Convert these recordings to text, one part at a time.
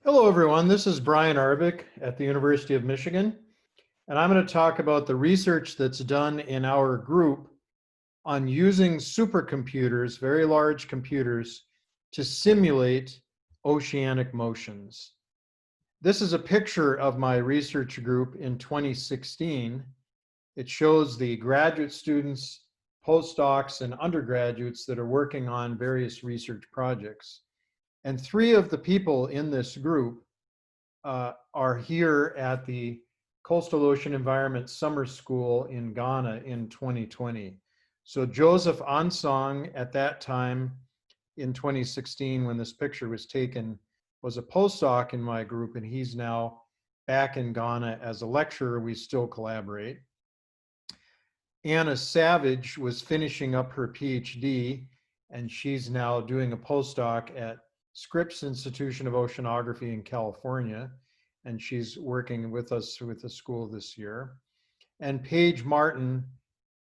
Hello, everyone. This is Brian Arbic at the University of Michigan, and I'm going to talk about the research that's done in our group on using supercomputers, very large computers, to simulate oceanic motions. This is a picture of my research group in 2016. It shows the graduate students, postdocs, and undergraduates that are working on various research projects. And three of the people in this group are here at the Coastal Ocean Environment Summer School in Ghana in 2020. So Joseph Ansong at that time in 2016 when this picture was taken was a postdoc in my group, and he's now back in Ghana as a lecturer. We still collaborate. Anna Savage was finishing up her PhD, and she's now doing a postdoc at Scripps Institution of Oceanography in California, and she's working with us with the school this year. And Paige Martin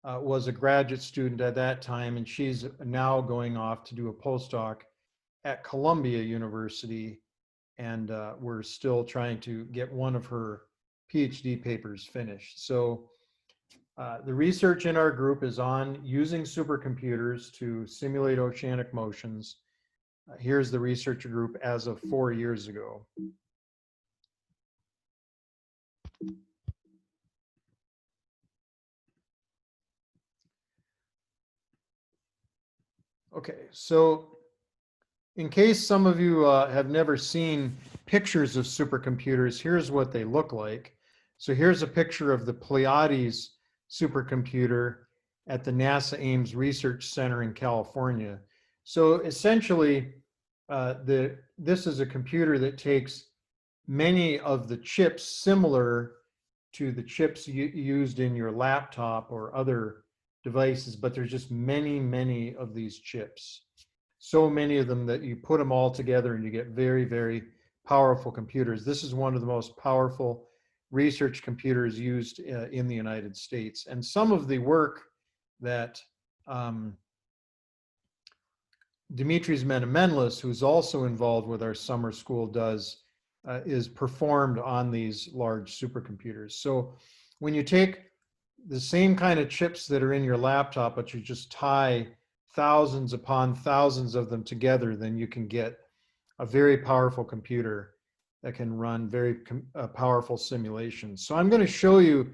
was a graduate student at that time, and she's now going off to do a postdoc at Columbia University, and we're still trying to get one of her PhD papers finished. So the research in our group is on using supercomputers to simulate oceanic motions. Here's the research group as of 4 years ago. Okay, so in case some of you have never seen pictures of supercomputers, here's what they look like. So here's a picture of the Pleiades supercomputer at the NASA Ames Research Center in California. So essentially, this is a computer that takes many of the chips similar to the chips used in your laptop or other devices, but there's just many, many of these chips. So many of them that you put them all together and you get very, very powerful computers. This is one of the most powerful research computers used in the United States. And some of the work that Dimitris Menamenlis, who's also involved with our summer school, does is performed on these large supercomputers. So when you take the same kind of chips that are in your laptop, but you just tie thousands upon thousands of them together, then you can get a very powerful computer that can run very powerful simulations. So I'm going to show you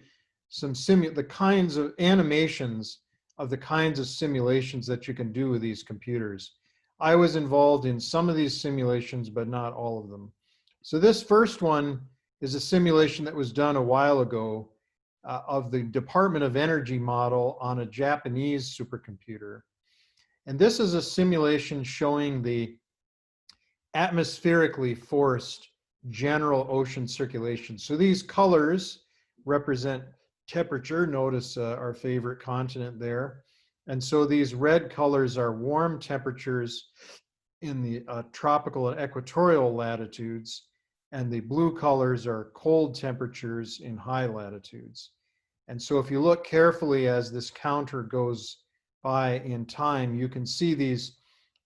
some the kinds of animations of the kinds of simulations that you can do with these computers. I was involved in some of these simulations, but not all of them. So this first one is a simulation that was done a while ago of the Department of Energy model on a Japanese supercomputer. And this is a simulation showing the atmospherically forced general ocean circulation. So these colors represent temperature. Notice our favorite continent there. And so these red colors are warm temperatures in the tropical and equatorial latitudes, and the blue colors are cold temperatures in high latitudes. And so if you look carefully as this counter goes by in time, you can see these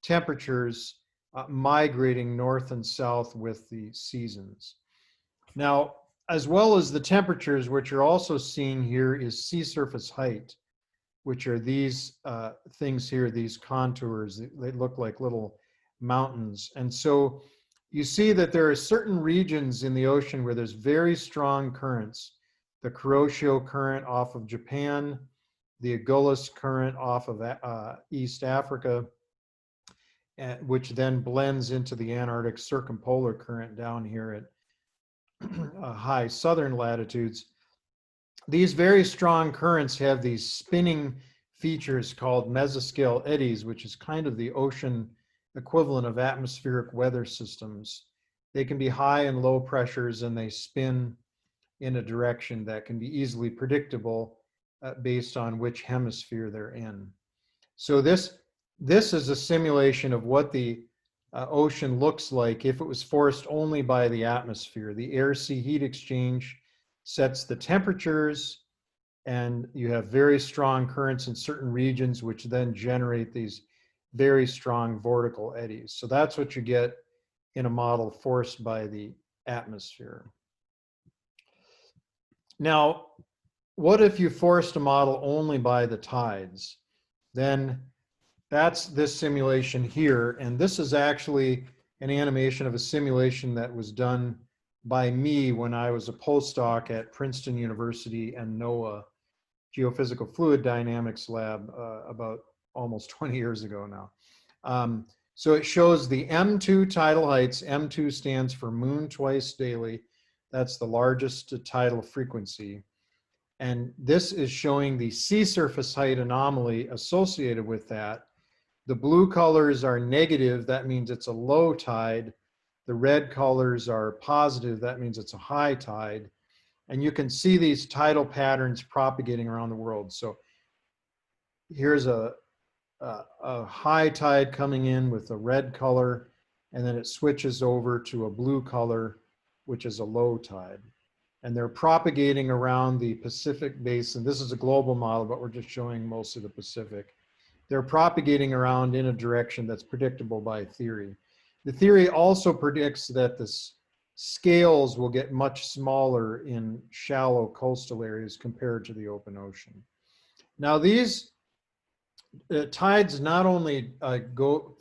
temperatures migrating north and south with the seasons. Now, as well as the temperatures, what you're also seeing here is sea surface height, which are these things here, these contours. They look like little mountains. And so you see that there are certain regions in the ocean where there's very strong currents. The Kuroshio current off of Japan, the Agulhas current off of East Africa, which then blends into the Antarctic circumpolar current down here at high southern latitudes. These very strong currents have these spinning features called mesoscale eddies, which is kind of the ocean equivalent of atmospheric weather systems. They can be high and low pressures, and they spin in a direction that can be easily predictable based on which hemisphere they're in. So this is a simulation of what the ocean looks like if it was forced only by the atmosphere. The air-sea heat exchange sets the temperatures, and you have very strong currents in certain regions, which then generate these very strong vortical eddies. So that's what you get in a model forced by the atmosphere. Now, what if you forced a model only by the tides? Then that's this simulation here. And this is actually an animation of a simulation that was done by me when I was a postdoc at Princeton University and NOAA Geophysical Fluid Dynamics Lab about almost 20 years ago now. So it shows the M2 tidal heights. M2 stands for moon twice daily. That's the largest tidal frequency. And this is showing the sea surface height anomaly associated with that. The blue colors are negative, that means it's a low tide. The red colors are positive, that means it's a high tide. And you can see these tidal patterns propagating around the world. So here's a high tide coming in with a red color, and then it switches over to a blue color, which is a low tide. And they're propagating around the Pacific basin. This is a global model, but we're just showing most of the Pacific. They're propagating around in a direction that's predictable by theory. The theory also predicts that the scales will get much smaller in shallow coastal areas compared to the open ocean. Now these tides not only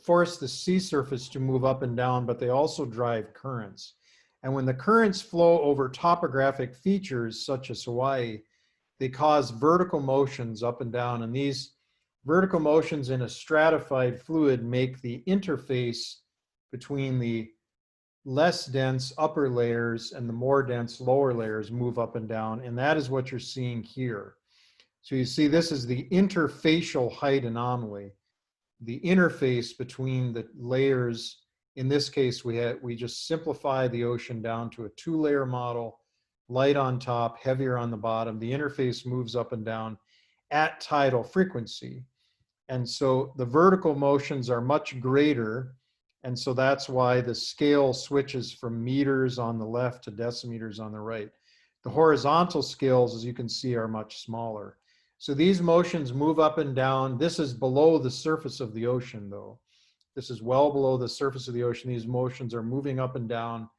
force the sea surface to move up and down, but they also drive currents. And when the currents flow over topographic features such as Hawaii, they cause vertical motions up and down. And these vertical motions in a stratified fluid make the interface between the less dense upper layers and the more dense lower layers move up and down. And that is what you're seeing here. So you see this is the interfacial height anomaly, the interface between the layers. In this case, we just simplify the ocean down to a 2-layer model, light on top, heavier on the bottom. The interface moves up and down at tidal frequency. And so the vertical motions are much greater. And so that's why the scale switches from meters on the left to decimeters on the right. The horizontal scales, as you can see, are much smaller. So these motions move up and down. This is below the surface of the ocean, though. This is well below the surface of the ocean. These motions are moving up and down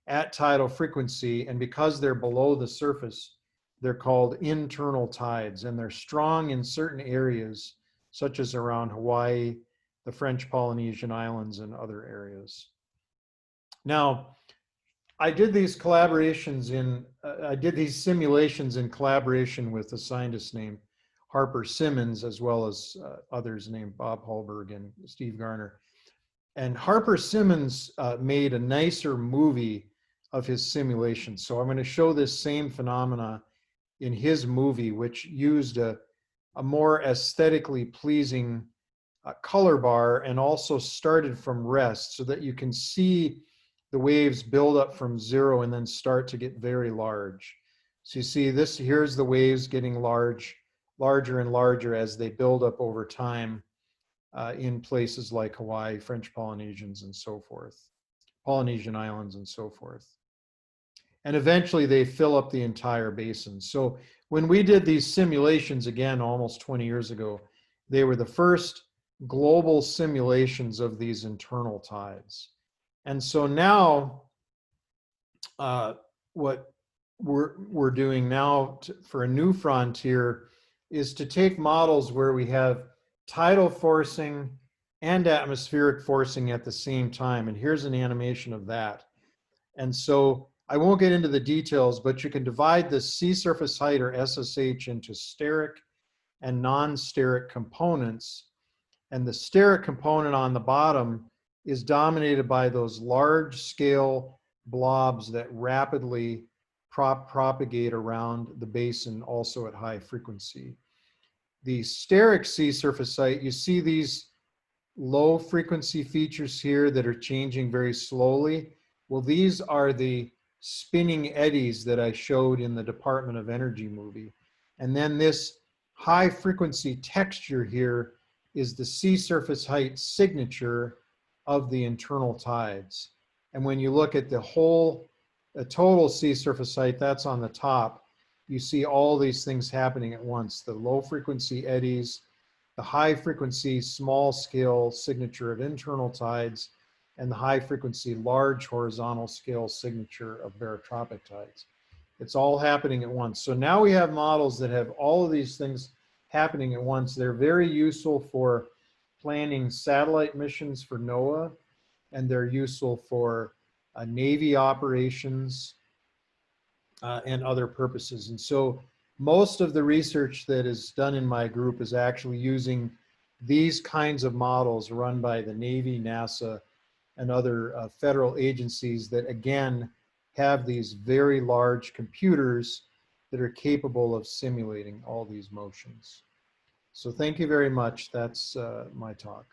at tidal frequency. And because they're below the surface, they're called internal tides. And they're strong in certain areas, such as around Hawaii, the French Polynesian Islands, and other areas. Now, I did these simulations in collaboration with a scientist named Harper Simmons, as well as others named Bob Hallberg and Steve Garner. And Harper Simmons made a nicer movie of his simulations. So I'm going to show this same phenomena in his movie, which used a more aesthetically pleasing color bar and also started from rest so that you can see the waves build up from zero and then start to get very large. So you see this, here's the waves getting larger and larger as they build up over time in places like Hawaii, French Polynesians, and so forth, Polynesian Islands, and so forth. And eventually they fill up the entire basin. So when we did these simulations, again, almost 20 years ago, they were the first global simulations of these internal tides. And so now what we're doing now for a new frontier is to take models where we have tidal forcing and atmospheric forcing at the same time. And here's an animation of that. And so I won't get into the details, but you can divide the sea surface height, or SSH, into steric and non-steric components. And the steric component on the bottom is dominated by those large scale blobs that rapidly propagate around the basin, also at high frequency. The steric sea surface height, you see these low frequency features here that are changing very slowly. Well, these are the spinning eddies that I showed in the Department of Energy movie. And then this high frequency texture here is the sea surface height signature of the internal tides. And when you look at the total sea surface height, that's on the top, you see all these things happening at once. The low frequency eddies, the high frequency small scale signature of internal tides, and the high frequency large horizontal scale signature of barotropic tides. It's all happening at once. So now we have models that have all of these things happening at once. They're very useful for planning satellite missions for NOAA, and they're useful for Navy operations and other purposes. And so most of the research that is done in my group is actually using these kinds of models run by the Navy, NASA, and other federal agencies that, again, have these very large computers that are capable of simulating all these motions. So thank you very much. That's my talk.